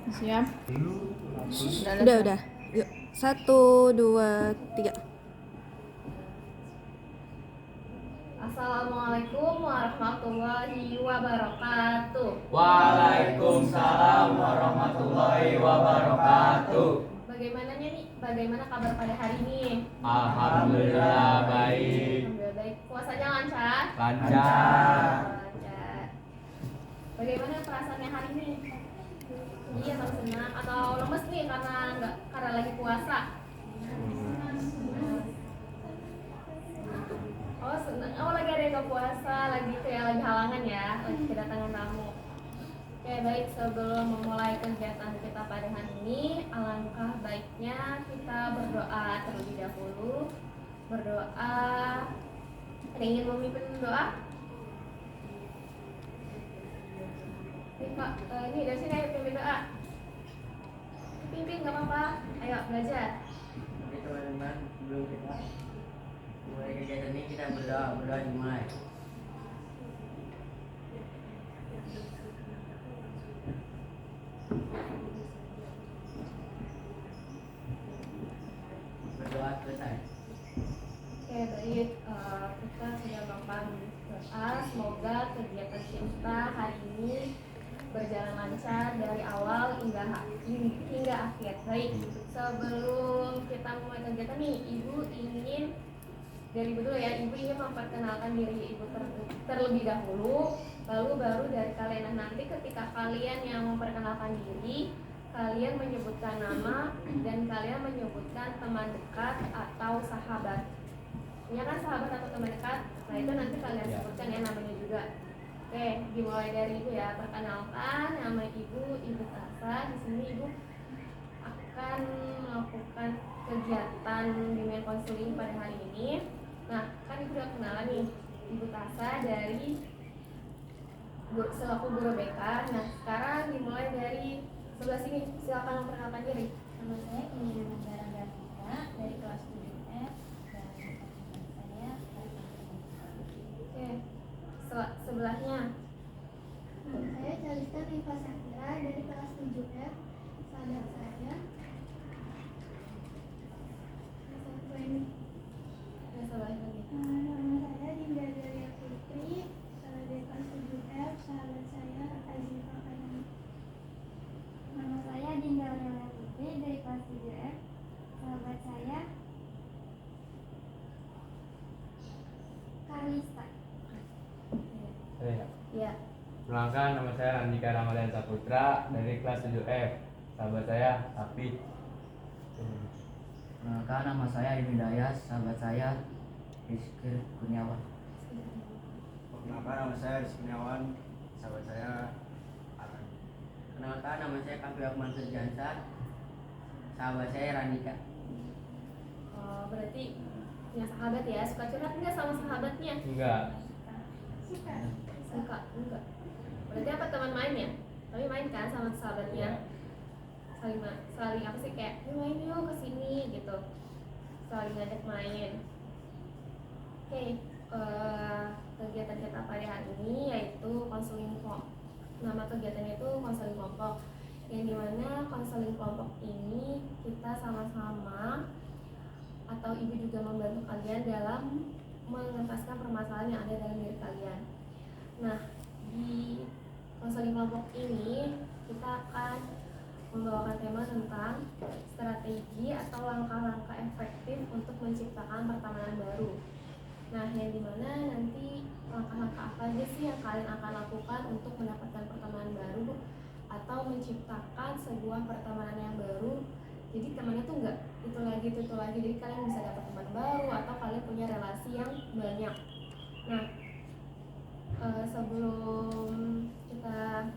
Siap. Udah. Yuk, 1, 2, 3. Assalamualaikum warahmatullahi wabarakatuh. Waalaikumsalam warahmatullahi wabarakatuh. Bagaimana kabar pada hari ini? Alhamdulillah baik. Alhamdulillah baik. Puasanya lancar? Lancar. Lancar. Bagaimana perasaannya hari ini? Iya, senang atau lemes nih karena lagi puasa? Oh senang. Oh lagi ada yang nggak puasa, lagi halangan ya, lagi kedatangan tamu. Oke baik, sebelum memulai kegiatan kita pada hari ini, alangkah baiknya kita berdoa terlebih dahulu. Berdoa. Ada yang ingin memimpin doa? Ini dari sini ayo pimpin doa. Pimpin nggak apa-apa. Ayo belajar. Oke teman-teman, sebelum kita mulai kegiatan ini kita berdoa dimulai. Berdoa selesai. Oke baik, kita sudah melakukan doa. Semoga kegiatan kita hari ini berjalan lancar dari awal hingga akhir. Baik, sebelum kita mulai kegiatan nih, Ibu ingin dari Ibu dulu ya. Ibu ingin memperkenalkan diri Ibu terlebih dahulu, lalu baru dari kalian. Nah, nanti ketika kalian yang memperkenalkan diri, kalian menyebutkan nama dan kalian menyebutkan teman dekat atau sahabat. Ini kan sahabat atau teman dekat. Nah, itu nanti kalian sebutkan ya namanya juga. Oke, dimulai dari Ibu ya. Perkenalkan, nama Ibu Tasa. Di sini Ibu akan melakukan kegiatan bimbingan konseling pada hari ini. Nah, kan Ibu udah kenalan nih, Ibu Tasa selaku guru BK. Nah, sekarang dimulai dari sebelah sini. Silakan memperkenalkan diri. Nama saya Indra Negara Grafika dari kelas 7F dan teman saya Oke, sebelahnya. Saya Calista Riva Sakira dari kelas 7F. Sahabat saya Sebelahnya lagi. nama saya Dinda Delia Putri dari kelas 7F. Sahabat saya Azifa Kanani. Nama saya Dinda Delia Putri dari kelas 7F. Sahabat saya Kalista. Ya. Perkenalkan, nama saya Andika Ramadan Saputra dari kelas 7F. Sahabat saya Sapi. Perkenalkan, nama saya Edi Dayas, sahabat saya Rizky Kurniawan. Perkenalkan, nama saya Rizky Kurniawan, sahabat saya Alan. Perkenalkan, nama saya Kapi Akman Serjansa, sahabat saya Randika. Berarti punya sahabat ya. Suka curhat nggak sama sahabatnya? Enggak. Suka enggak. Berarti apa, teman main ya? Tapi main kan sama sahabatnya. Saling apa sih, kayak main yuk kesini gitu, saling ngajak main. Oke, kegiatan kita pada hari ini yaitu konseling kelompok. Nama kegiatannya itu konseling kelompok, yang dimana konseling kelompok ini kita sama-sama atau ibu juga membantu kalian dalam mengentaskan permasalahan yang ada dalam diri kalian. Nah, di konseling kelompok ini kita akan membawakan tema tentang strategi atau langkah-langkah efektif untuk menciptakan pertemanan baru. Nah, yang dimana nanti langkah-langkah apa aja sih yang kalian akan lakukan untuk mendapatkan pertemanan baru atau menciptakan sebuah pertemanan yang baru. Jadi temannya tuh nggak itu lagi, jadi kalian bisa dapat teman baru atau kalian punya relasi yang banyak. Nah, sebelum kita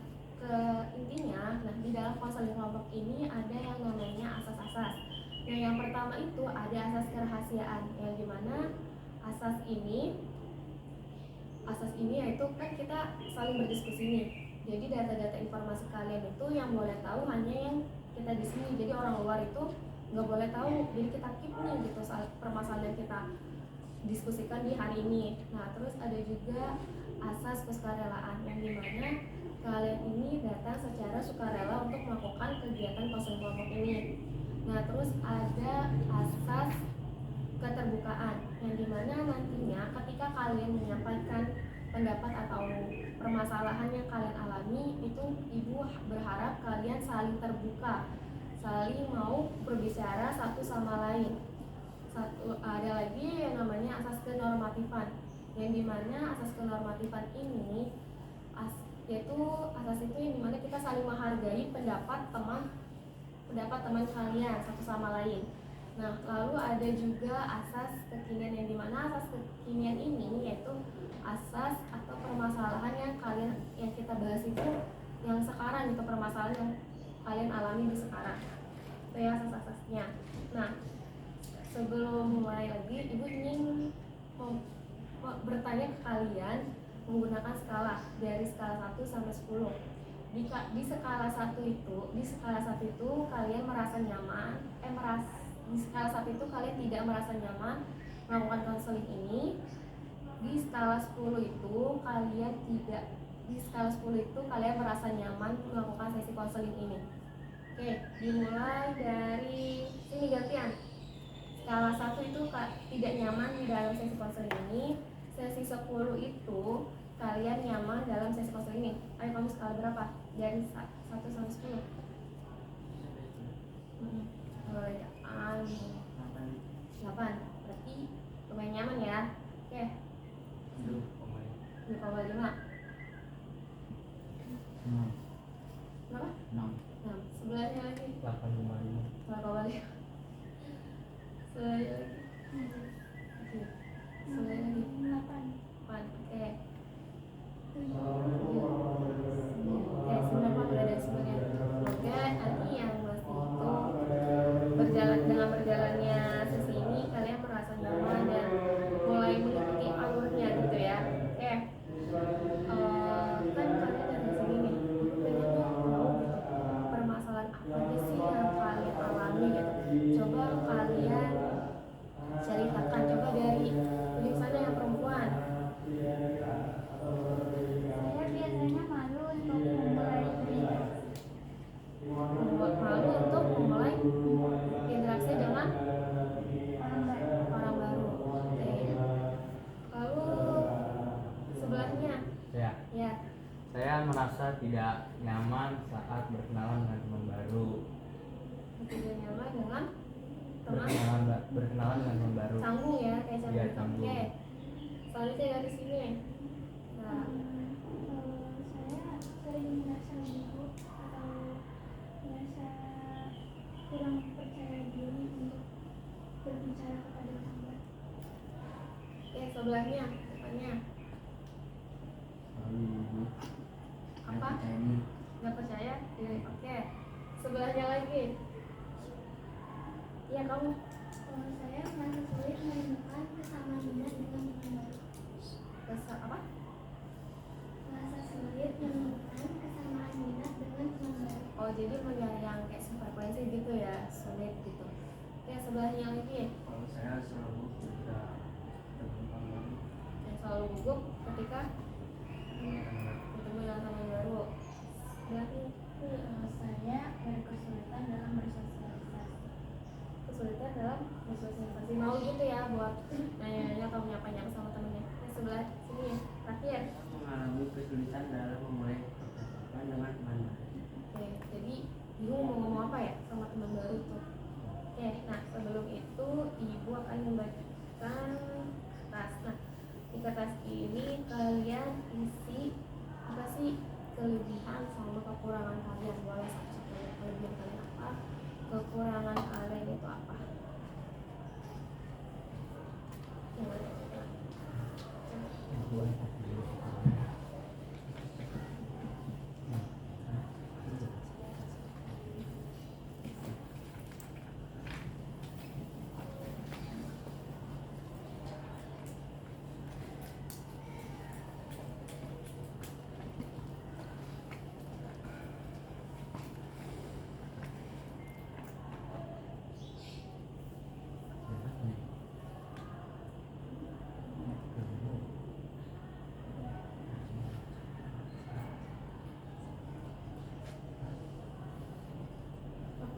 ke intinya, nah di dalam konseling kelompok ini ada yang namanya asas-asas. Yang pertama itu ada asas kerahasiaan, yang dimana asas ini yaitu kan kita saling berdiskusi nih. Jadi data-data informasi kalian itu yang boleh tahu hanya yang kita di sini. Jadi orang luar itu nggak boleh tahu. Jadi kita keep nih gitu permasalahan yang kita diskusikan di hari ini. Nah, terus ada juga asas kesukarelaan, yang dimana kalian ini datang secara sukarela untuk melakukan kegiatan konseling kelompok ini. Nah, terus ada asas keterbukaan yang dimana nantinya ketika kalian menyampaikan pendapat atau permasalahan yang kalian alami, itu ibu berharap kalian saling terbuka, saling mau berbicara satu sama lain. Ada lagi yang namanya asas kenormatifan, yang dimana asas kenormatifan ini yaitu asas itu yang dimana kita saling menghargai pendapat teman kalian satu sama lain. Nah, lalu ada juga asas kekinian, yang dimana asas kekinian ini yaitu asas atau permasalahan yang kita bahas itu yang sekarang, itu permasalahan yang kalian alami di sekarang. Itu ya asas-asasnya. Nah, sebelum mulai lagi, ibu ingin bertanya ke kalian menggunakan skala dari skala 1 sampai 10. Di skala 1 itu kalian merasa nyaman, di skala 1 itu kalian tidak merasa nyaman melakukan konseling ini. Di skala 10 itu kalian merasa nyaman melakukan sesi konseling ini. Oke, dimulai dari sini gantian. Skala 1 itu tidak nyaman di dalam sesi konseling ini. Sesi 10 itu kalian nyaman dalam sesi konseling ini. Ayo, kamu skala berapa? Dari 1 sampai 10. Boleh ya? 8. Berarti lumayan nyaman ya. Oke. 2,5. Berapa? 6. Sebelahnya lagi 8,5. 8,5. Sebelahnya lagi. Sebelahnya lagi 8. Oke. 9 udah dari sebelahnya. Semoga nanti yang masih itu berjalannya sesi ini kalian merasa nyaman dan mulai mengikuti alurnya gitu ya. Oke. Kan kalian dari sini nih, pengen tahu permasalahan apa aja sih yang kalian alami gitu. Coba kalian ceritakan, coba dari sana yang perempuan. Saya biasanya malu untuk memulai interaksi dengan orang baru. orang baru. Oke. Lalu sebelahnya ya. Saya merasa tidak nyaman saat berkenalan dengan teman baru. Tidak nyaman dengan teman Berkenalan dengan teman baru. canggung ya, kayak canggung. Iya, canggung. Oke. Selanjutnya dari sini. Nah, Saya sering merasa gugup atau merasa kurang percaya diri untuk berbicara kepada teman. oke, sebelahnya depannya apa? Nggak percaya diri. Oke. Sebelahnya lagi. Iya, kamu. Saya merasa sulit menemukan kesamaan minat dengan teman baru. Apa? Merasa sulit menemukan kesamaan minat dengan teman baru. Oh, jadi yang kayak frekuensi gitu ya, sulit gitu. Oke, sebelahnya lagi. Kalau saya selalu ketika teman baru, Yang selalu gugup ketika ketemu dengan teman baru. Sebelahnya Saya berkesulitan dalam bersosialisasi. kesulitan dalam bersosialisasi. Mau gitu ya buat nanya-nanya atau nyapa-nyapa sama temennya. Sebelah sini ya, terakhir. mengalami kesulitan dalam memulai percakapan dengan teman baru. Oke, jadi bingung mau ngomong apa ya sama teman baru tuh. Oke, nah sebelum itu ibu akan membagikan kertas. Nah, di kertas ini kalian isi apa sih kelebihan sama kekurangan kalian. Boleh satu-satunya kelebihan kalian apa, kekurangan kalian itu apa. Gimana?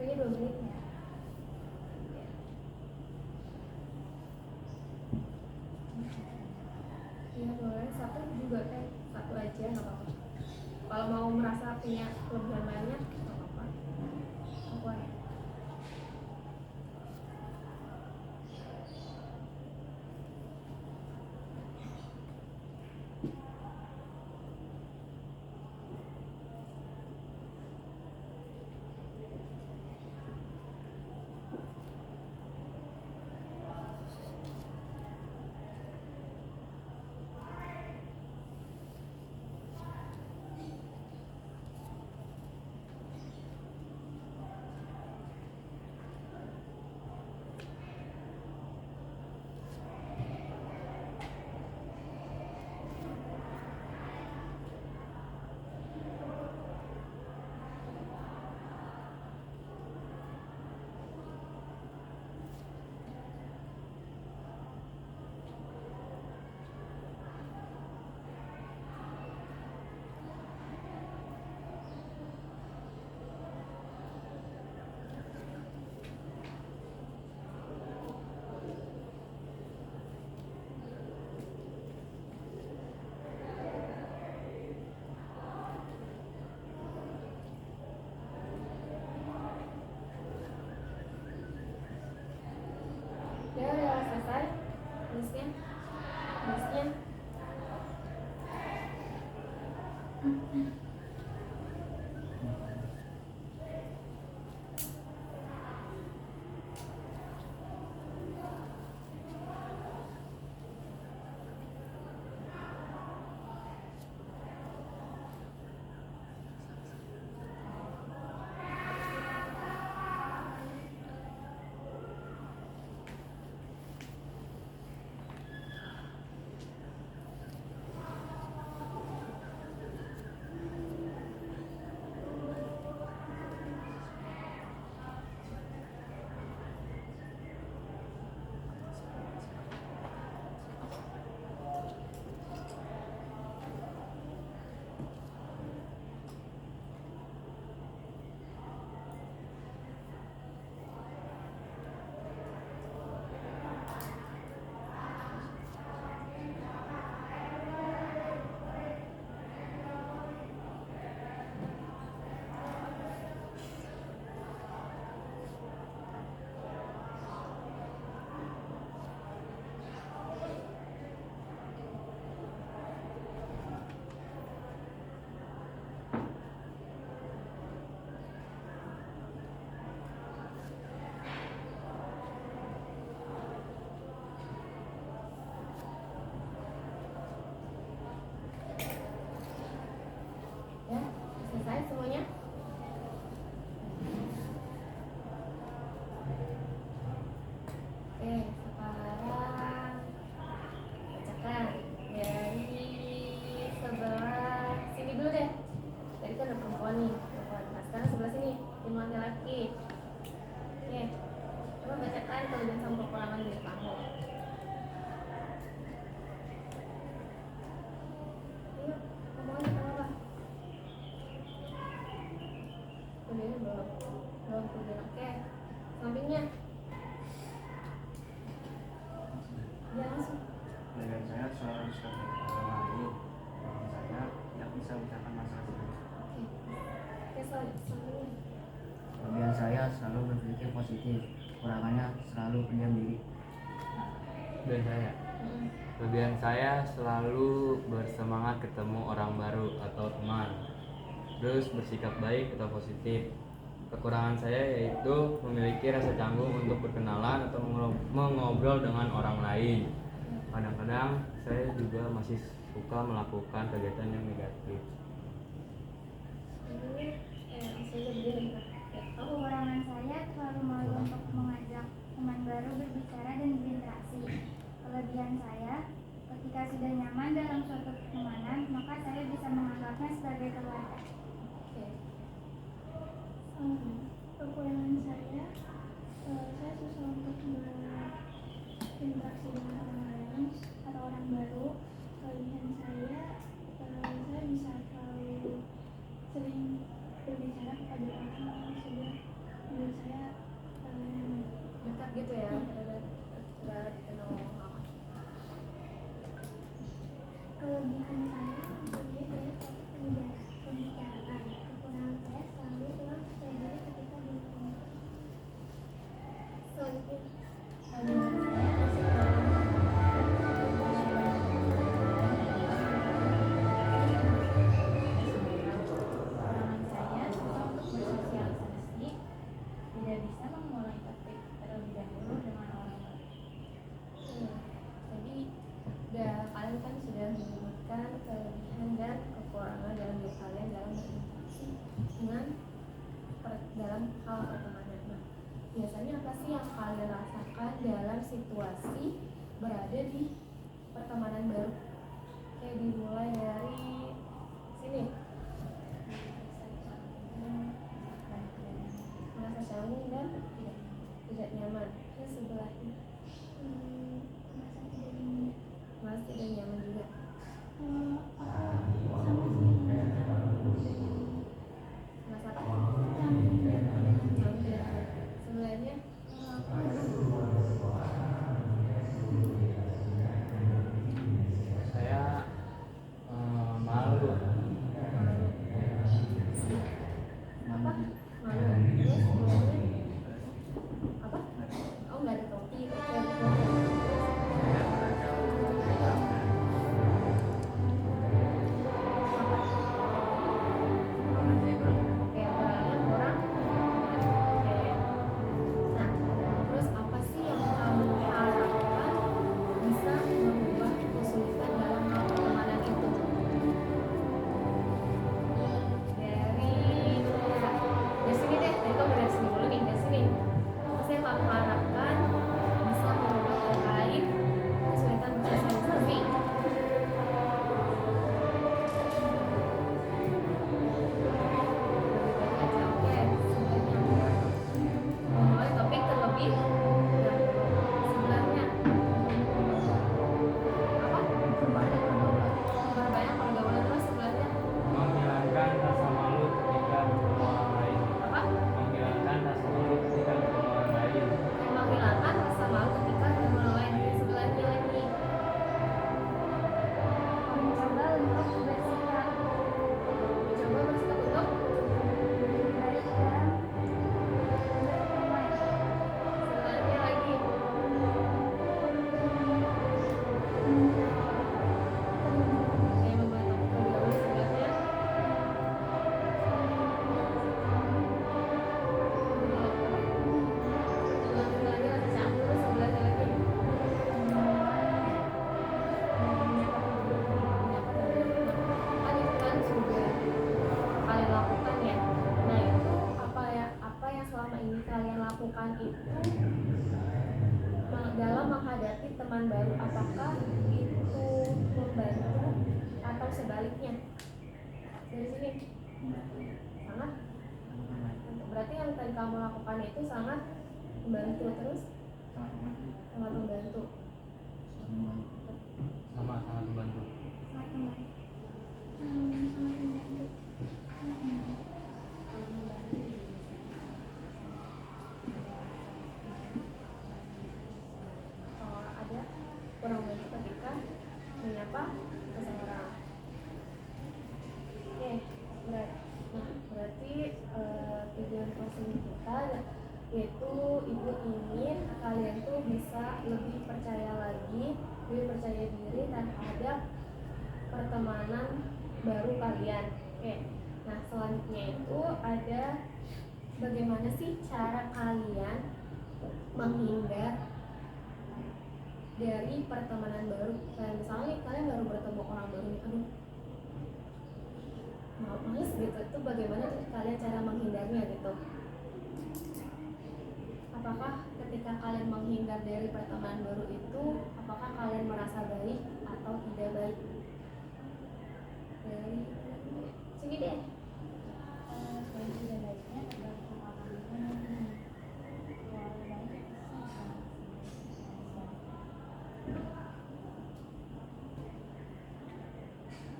Kayaknya 2 menit ya. Iya boleh, satu juga kan, satu aja nggak apa-apa. Kalau mau merasa punya kelebihan banyak nggak apa-apa. Aku aja. Ya udah selesai listnya. Ya, selesai semuanya. Oke, sekarang bacakan dari sebelah sini dulu deh. Tadi kan ada perempuan nih, perempuan. Nah sekarang sebelah sini, tim laki-laki. Oke, coba bacakan kelebihan sama kekurangan dari kamu. Ayo, ngomongin tentang apa? Kelebihan belum kelebihan. Oke, sampingnya. Ya langsung. Kelebihan saya selalu bisa berkata lain. Kekurangan saya tidak bisa mencapai masalah sendiri. Oke, sampingnya. Kelebihan saya selalu berpikir positif, kekurangannya selalu pendiam diri. Dan saya, kelebihan saya selalu bersemangat ketemu orang baru atau teman, terus bersikap baik atau positif. Kekurangan saya yaitu memiliki rasa canggung untuk berkenalan atau mengobrol dengan orang lain. Kadang-kadang saya juga masih suka melakukan kegiatan yang negatif. Kekurangan saya terlalu malu untuk mengajak teman baru berbicara dan berinteraksi. Kelebihan saya, ketika sudah nyaman dalam suatu pertemanan, maka saya bisa menganggapnya sebagai keluarga. Kekurangan saya susah untuk berinteraksi dengan orang lain atau orang baru. Kelebihan saya bisa terlalu sering berbicara kepada orang yang sudah menurut dalam hal pertemanan. Nah, biasanya apa sih yang kalian rasakan dalam situasi berada di pertemanan baru? Kayak dimulai dari sini. Merasa canggung dan tidak nyaman. Terus sebelahnya merasa tidak nyaman juga. Merasa apa? Canggung tidak nyaman. Sebelahnya Saya malu. apa? Malu. Terus sebelahnya apa? Oh, nggak ada topik. Kayak orang orang. Oke. Nah, terus apa sih yang kamu harapkan bisa mengubah kesulitan dalam hal pertemanan itu? Dari sini deh, dari kamu dari sini dulu nih, dari sini. Apa sih yang kamu harapkan bisa mengubah terkait kesulitan bersosialisasi? Oke, memulai topik terlebih dahulu. Sebelahnya apa? Memperbanyak pergaulan. Memperbanyak pergaulan. Terus sebelahnya Menghilangkan rasa malu ketika bertemu orang lain. apa? Menghilangkan rasa malu ketika bertemu orang lain. Menghilangkan rasa malu ketika bertemu orang lain. Sebelahnya lagi Mencoba untuk bersikap mencoba bersikap untuk baik dan berdamai. sebelahnya lagi kayak memulai topik terlebih dahulu. Sebelahnya sebelahnya lagi campur. Sebelahnya lagi kan itu kan sudah kalian lakukan ya. Nah, itu apa yang selama ini kalian lakukan itu dalam menghadapi teman baru, apakah itu membantu atau sebaliknya? Dari sini sangat berarti yang tadi kamu lakukan itu sangat membantu. Terus sangat membantu. Sama sangat membantu. Sangat membantu. Ada kurang baik ketika menyapa seseorang. Oke, berarti tujuan closing kita yaitu ibu ingin kalian tuh bisa lebih percaya lagi, lebih percaya diri terhadap pertemanan baru kalian. Oke, nah selanjutnya itu ada bagaimana sih cara kalian menghindar dari pertemanan baru. Kayak misalnya kalian baru bertemu orang baru nih, aduh males gitu. Itu bagaimana tuh kalian cara menghindarnya gitu? Apakah ketika kalian menghindar dari pertemanan baru itu, apakah kalian merasa baik atau tidak baik? Dari sini deh. Baik tidak baiknya tergantung orangnya. Kalau baik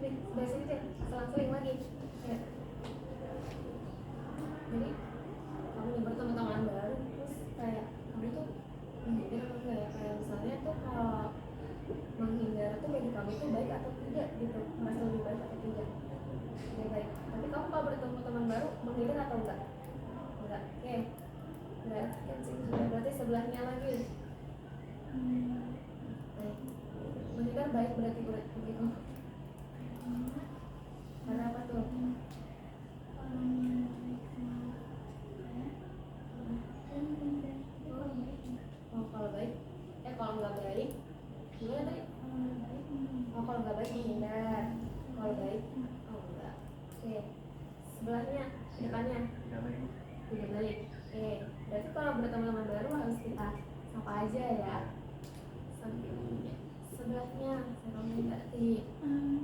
Dari sini deh, selang-seling lagi ya. Jadi kamu bertemu teman baru, terus kayak kamu tuh menghindar atau enggak ya? Kayak misalnya tuh kalau menghindar tuh bagi kamu itu baik atau tidak gitu, merasa lebih baik atau tidak? Tidak baik. Tapi kamu kalau bertemu teman baru menghindar atau enggak? Enggak. Oke. Berarti kan berarti sebelahnya lagi. Baik. Menghindar baik berarti begitu. Karena apa tuh? Oh, kalau baik, kalau nggak baik, gimana tadi? Oh, kalau nggak baik menghindar. Kalau baik, oh enggak. Oke. Sebelahnya, depannya, Tidak baik. tidak baik. bertemu teman baru harus kita sapa aja ya. Sambil sebelahnya serongnya berarti.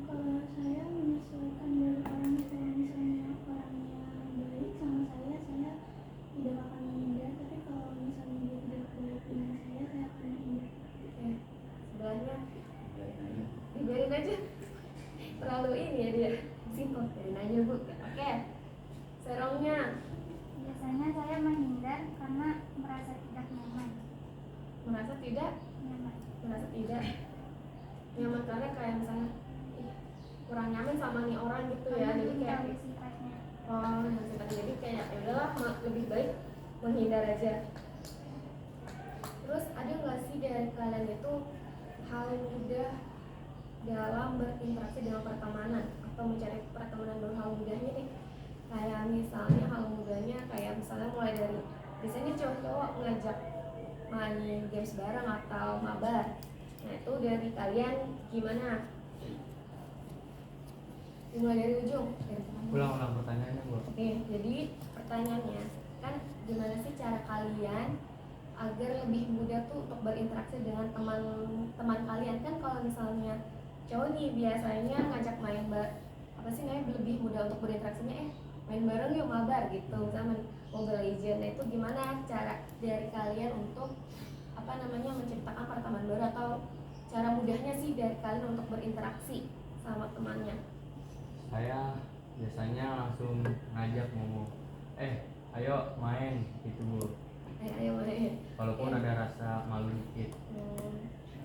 Kalau saya menyesuaikan dari orangnya, kalau misalnya orangnya baik sama saya tidak akan menghindar. Tapi kalau misalnya dia tidak baik dengan saya akan menghindar. Oke, sebelahnya dibiarin aja. Terlalu ini ya dia. Simpel, biarin aja Bu. Oke. Serongnya Biasanya saya menghindar karena merasa tidak nyaman. merasa tidak nyaman karena kayak misalnya ih, kurang nyaman sama nih orang gitu ya. Karena Jadi belum kayak tahu sifatnya. oh, jadi kayak ya udahlah lebih baik menghindar aja. Terus ada nggak sih dari kalian itu hal mudah dalam berinteraksi dengan pertemanan atau mencari pertemanan baru? Hal mudahnya nih kayak misalnya hal mudahnya kayak misalnya mulai dari biasanya cowok-cowok ngajak main games bareng atau mabar. Nah itu dari kalian gimana? Dimulai dari ujung. Ulang pertanyaannya Bu. Oke, jadi pertanyaannya kan gimana sih cara kalian agar lebih mudah tuh untuk berinteraksi dengan teman kalian? Kan kalau misalnya cowok nih biasanya ngajak main apa sih namanya, lebih mudah untuk berinteraksinya main bareng yuk mabar gitu, misalnya main Mobile Legends. Nah itu gimana cara dari kalian untuk apa namanya menciptakan pertemanan baru, atau cara mudahnya sih dari kalian untuk berinteraksi sama temannya? Saya biasanya langsung ngajak ngomong, ayo main gitu Bu. Ayo main. Walaupun Oke. ada rasa malu dikit.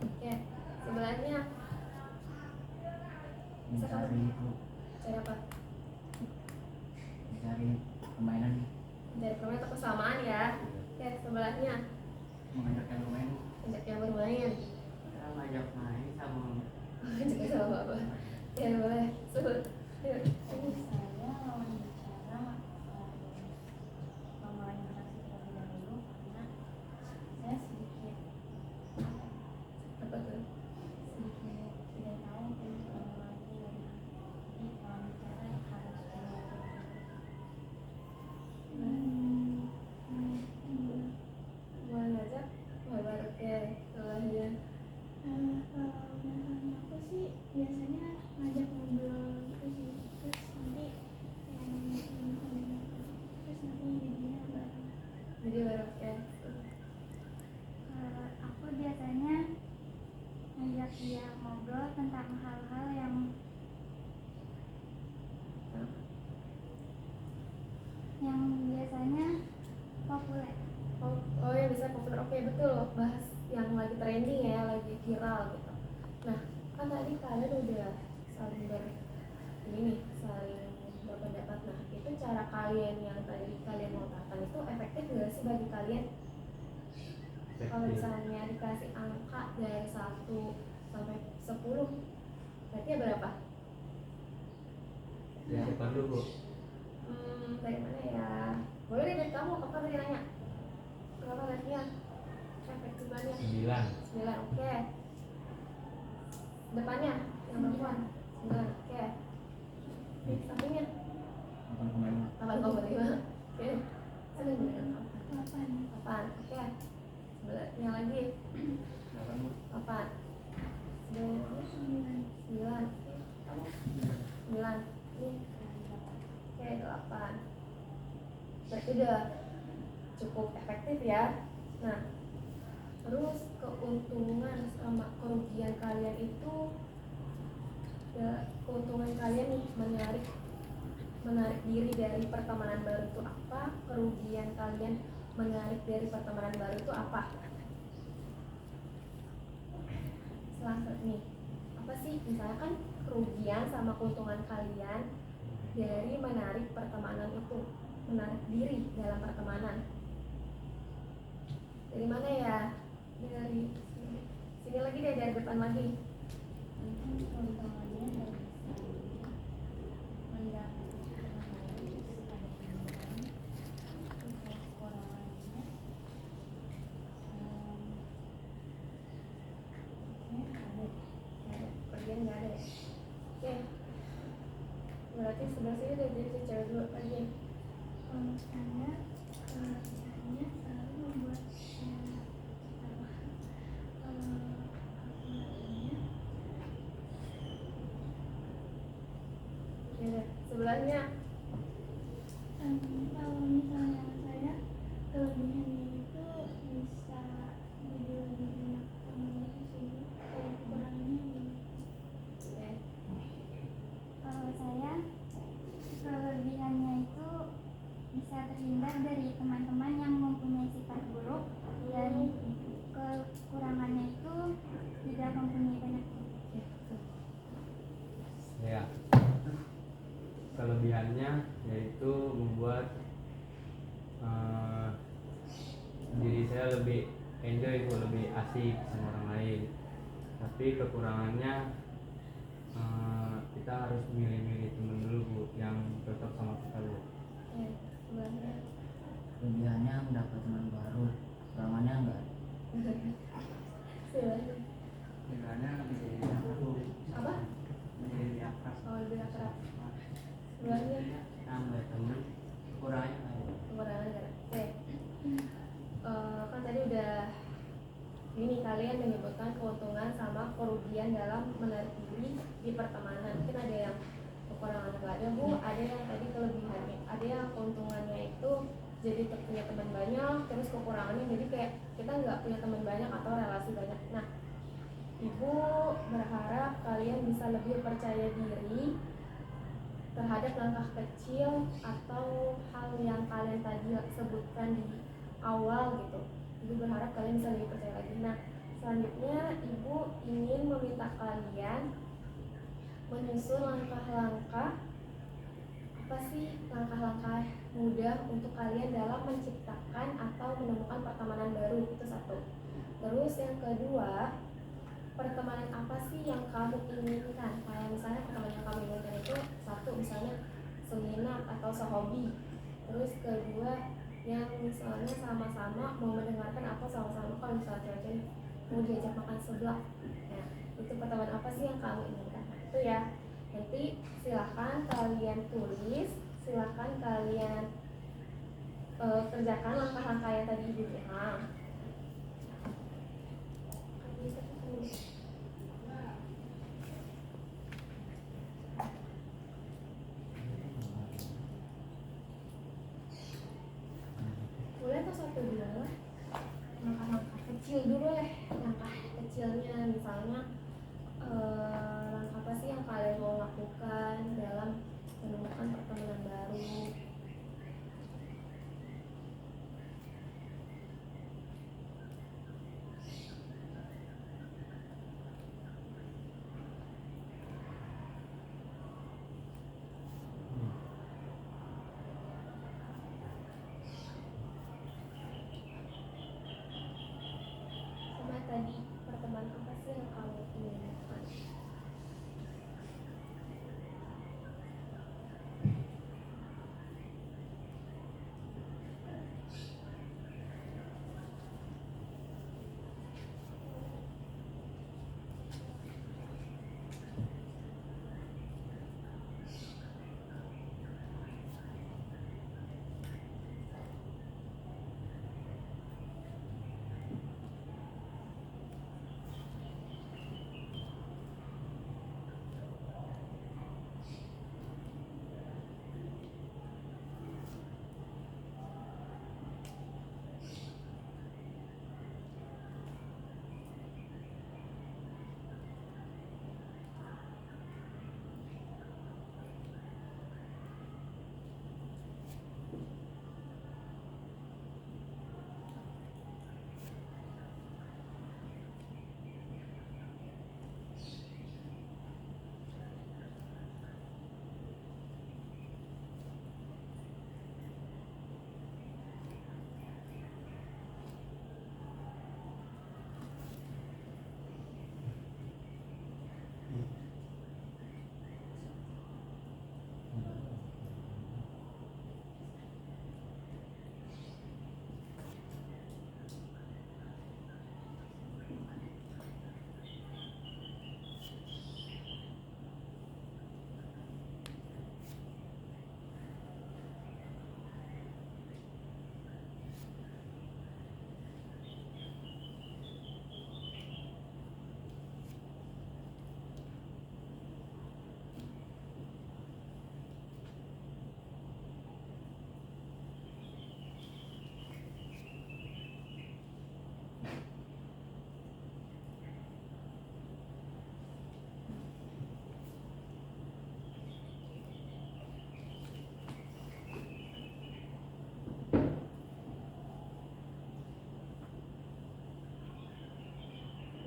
Oke, sebelahnya Mencari itu, cara apa? mencari permainan, Dari permainan atau kesamaan ya. Oke, sebelahnya mengajak yang bermain. ajak yang bermain. Kita ngajak main sama Juga sama apa? Ya boleh. Yuk. Saya lawan bicara memulai interaksi terlebih dahulu karena saya sedikit Apa tuh? tidak tahu untuk memulai dari jadi lawan bicara harus Mulai ngajak mabar. Oke, sebelahnya Kalau misalnya aku sih biasanya ngajak ngobrol gitu sih, terus nanti kayak ngomongin terus nanti jadinya bareng. jadi baru oke. Kalau aku biasanya ngajak dia ngobrol tentang hal-hal yang biasanya populer. Oh ya bisa populer. Oke betul, bahas yang lagi trending ya, lagi viral gitu. Nah kan tadi kalian udah saling saling berpendapat. Nah itu cara kalian yang tadi kalian mengatakan itu efektif nggak sih bagi kalian? Kalau misalnya dikasih angka dari 1 sampai 10 berarti ya berapa? Ya depan dulu Bu. Dari mana ya? Boleh deh dari kamu, apa tadi nanya? Berapa ratingnya? Efektifannya? 9. 9, oke. Depannya, yang perempuan 9, oke. Di sampingnya 8,5. Oke. Ada dengan 8, oke. Sebelahnya lagi 8. Sebelahnya 9. Kamu 9. Ini oke 8. Berarti udah cukup efektif ya. Nah terus keuntungan sama kerugian kalian itu ya, keuntungan kalian nih menarik diri dari pertemanan baru itu apa? Kerugian kalian menarik dari pertemanan baru itu apa? Selanjutnya nih, apa sih misalnya kan kerugian sama keuntungan kalian dari menarik pertemanan itu, menarik diri dalam pertemanan? Dari mana ya? Dari sini lagi deh, dari depan lagi. Keuntungannya dari mendapatkan kekurangannya Kerugian nggak ada ya? Oke. Berarti sebelah sini udah jadi cewek dulu lagi. Kalau saya misalnya selalu membuat keunggulannya. Kalau misalnya saya kelebihannya itu bisa jadi lebih banyak komunikasi. Kalau kekurangannya Oke. Kalau saya kelebihannya itu bisa terhindar dari teman-teman yang mempunyai sifat buruk, dan kekurangannya itu tidak mempunyai banyak. Ya, kelebihannya yaitu membuat diri saya lebih enjoy, lebih asik sama orang lain. Tapi kekurangannya kita harus milih-milih temen dulu Bu, yang cocok sama kita Bu. Ya, keunggulannya. Kelebihannya mendapat teman baru, kekurangannya enggak. Keunggulannya. Pilihannya menjadi aku Apa? menjadi akrab. Oh, lebih akrab. Keunggulannya. Nambah teman, kekurangannya enggak. Kekurangannya. Oke. Kan tadi udah ini kalian menyebutkan keuntungan sama kerugian dalam menarik diri di pertemanan. Mungkin ada yang kekurangan nggak ada Bu, ada yang tadi kelebihannya, ada yang keuntungannya itu jadi punya teman banyak, terus kekurangannya jadi kayak kita nggak punya teman banyak atau relasi banyak. Nah, Ibu berharap kalian bisa lebih percaya diri terhadap langkah kecil atau hal yang kalian tadi sebutkan di awal gitu. Ibu berharap kalian bisa lebih percaya lagi. Nah, selanjutnya Ibu ingin meminta kalian menyusun langkah-langkah, apa sih langkah-langkah mudah untuk kalian dalam menciptakan atau menemukan pertemanan baru, itu satu. Terus yang kedua, pertemanan apa sih yang kamu inginkan? Kayak misalnya pertemanan yang kamu inginkan itu satu, misalnya seminat atau sehobi. Terus kedua, yang misalnya sama-sama mau mendengarkan apa sama-sama, kalau misalnya cewek mau diajak makan sebelah. Nah, itu pertemanan apa sih yang kamu inginkan? Nah, itu ya. Nanti silahkan kalian tulis, silahkan kalian kerjakan langkah-langkah yang tadi Ibu bilang. Boleh tuh satu dulu lah, langkah-langkah kecil dulu ya. Langkah kecilnya misalnya langkah apa sih yang kalian mau lakukan dalam menemukan pertemanan baru. Sama tadi, pertemanan apa sih yang kamu inginkan?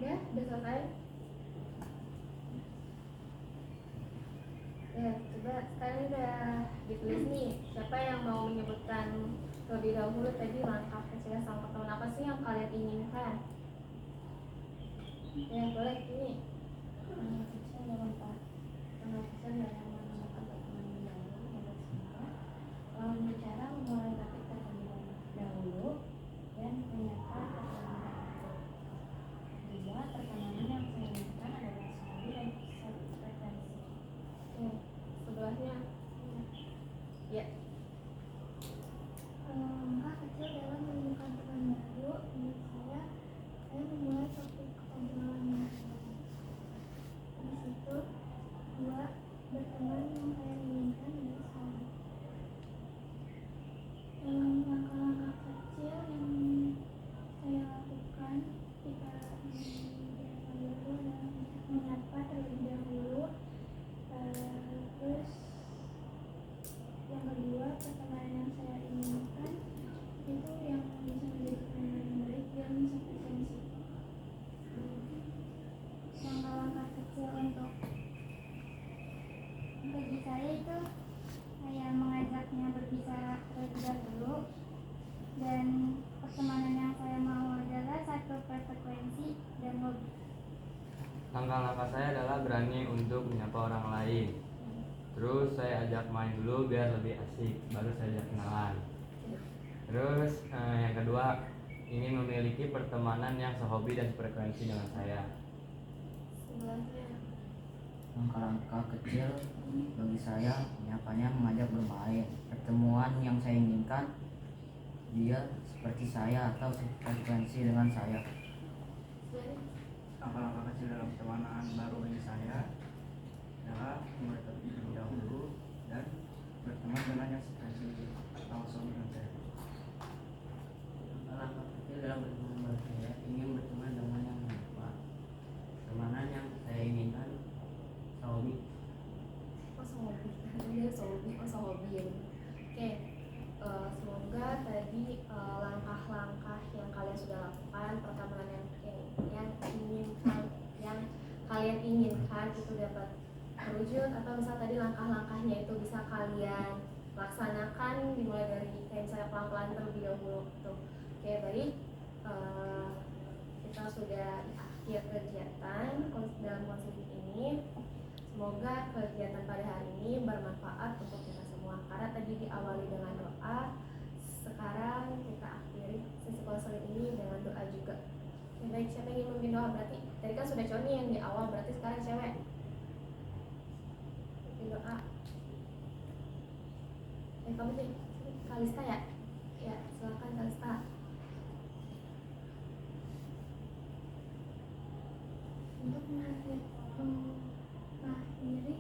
Ya, udah selesai. Ya, coba sekarang udah ditulis nih. Siapa yang mau menyebutkan terlebih dahulu tadi langkah kecil sang pertemuan apa sih yang kalian inginkan? Ya, boleh ini. Langkah kecil dalam menemukan pertemanan baru yang bersingkat. Lawan bicara memulai topik terlebih dahulu dan menyapa pertemanan itu. Dua, pertemanan yang saya inginkan adalah sahabat dan frekuensi. Oke, sebelahnya. Ya, Langkah kecil dalam menemukan teman baru menurut saya memulai topik obrolan yang baru. Habis itu, dua, berteman yang saya inginkan adalah sahabat. Langkah-langkah kecil yang saya lakukan ketika baru adalah menyapa terlebih dahulu. Terus yang kedua, pertemanan yang saya inginkan itu yang bisa menjadi pertemanan yang baik dan sefrekuensi. Langkah-langkah kecil untuk bagi saya itu saya mengajaknya berbicara terlebih dahulu, dan pertemanan yang saya mau adalah satu frekuensi dan hobi. Langkah-langkah saya adalah berani untuk menyapa orang lain. Terus saya ajak main dulu biar lebih asik, baru saya ajak kenalan. Terus yang kedua, ingin memiliki pertemanan yang sehobi dan frekuensi dengan saya. sebelahnya. Langkah-langkah kecil bagi saya menyapanya mengajak bermain. Pertemuan yang saya inginkan dia seperti saya atau frekuensi dengan saya. Sebelahnya. Langkah-langkah kecil dalam pertemanan baru bagi saya adalah memulai topik terlebih dahulu dan berteman dengan yang sefrekuensi langsung dengan saya. Langkah kecil dalam pertemanan baru saya ingin berteman dengan yang menyapa. Pertemanan yang saya inginkan sahabat. Sohobi, dia sohobi ya. Oke, semoga tadi langkah-langkah yang kalian sudah lakukan, pertemanan yang kalian inginkan itu dapat terwujud, atau misal tadi langkah-langkahnya itu bisa kalian laksanakan dimulai dari kayak misalnya pelan-pelan terlebih dahulu gitu. Oke, baik. Kita sudah di akhir kegiatan dalam konseling ini. Semoga kegiatan pada hari ini bermanfaat untuk kita semua. Karena tadi diawali dengan doa, sekarang kita akhiri sesi konseling ini dengan doa juga. Oke, baik, siapa yang ingin memimpin doa? Berarti tadi kan sudah Coni yang di awal, berarti sekarang cewek memimpin doa. Kamu sih Kalista ya? Ya, silakan Kalista. Untuk mengakhiri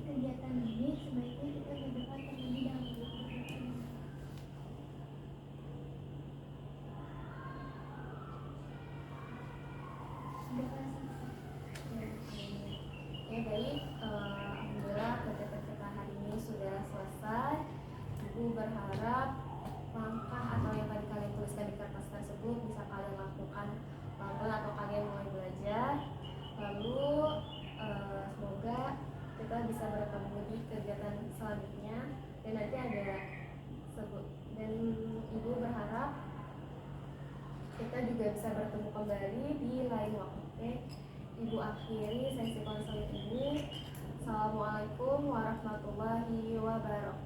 kegiatan ini, sebaiknya kita berdoa terlebih dahulu. Doa selesai. Ya baik, alhamdulillah kegiatan kita hari ini sudah selesai. Ibu berharap langkah atau yang tadi kalian tuliskan di kertas tersebut bisa kalian lakukan pelan-pelan atau kalian mulai belajar. Lalu semoga kita bisa bertemu di kegiatan selanjutnya, dan nanti ada dan ibu berharap kita juga bisa bertemu kembali di lain waktu. Oke, ibu akhiri sesi konseling ini. Assalamualaikum warahmatullahi wabarakatuh.